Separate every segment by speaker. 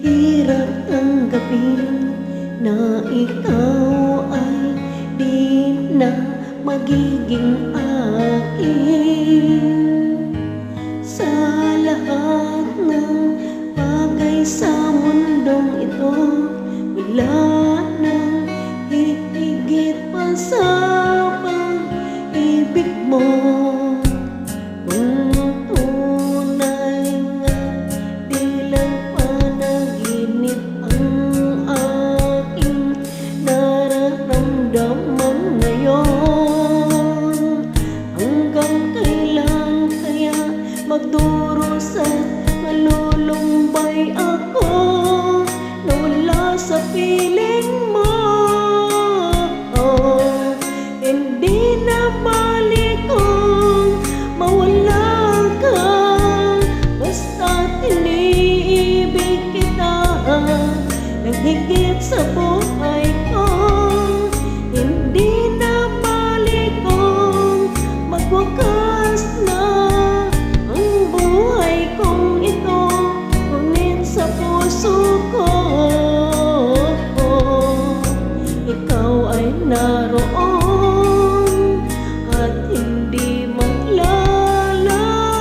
Speaker 1: Hirap tanggapin na ikaw ay di na magiging akin. Sa lahat ng bagay sa mundong ito, wala nang hihigit pa sa pag-ibig mo. Magdurusa at malulumbay ako na wala sa piling mo. Hindi na balik kung mawala ka, basta't iniibig kita ng higit sa buhay ko. Hindi na balik kung magwakas na naroon at hindi maglalaho.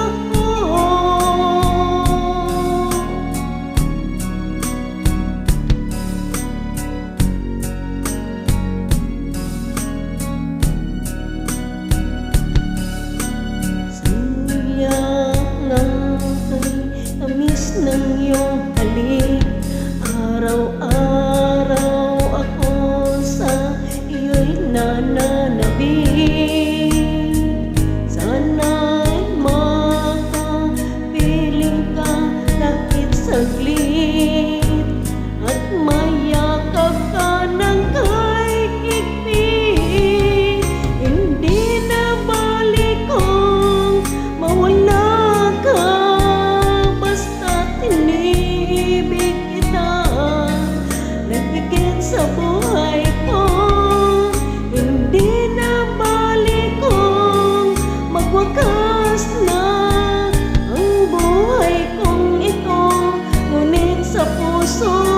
Speaker 1: Siyak ng tamis ng iyong halik, araw-araw ako sa nananabik. Sana'y makapiling ka kahit saglit at mayakap ka ng kahit higpit. Hindi na balik kung mawala ka, basta't iniibig kita ng higit sa buhay ko. Wakas na ang buhay kong ito, ngunit sa puso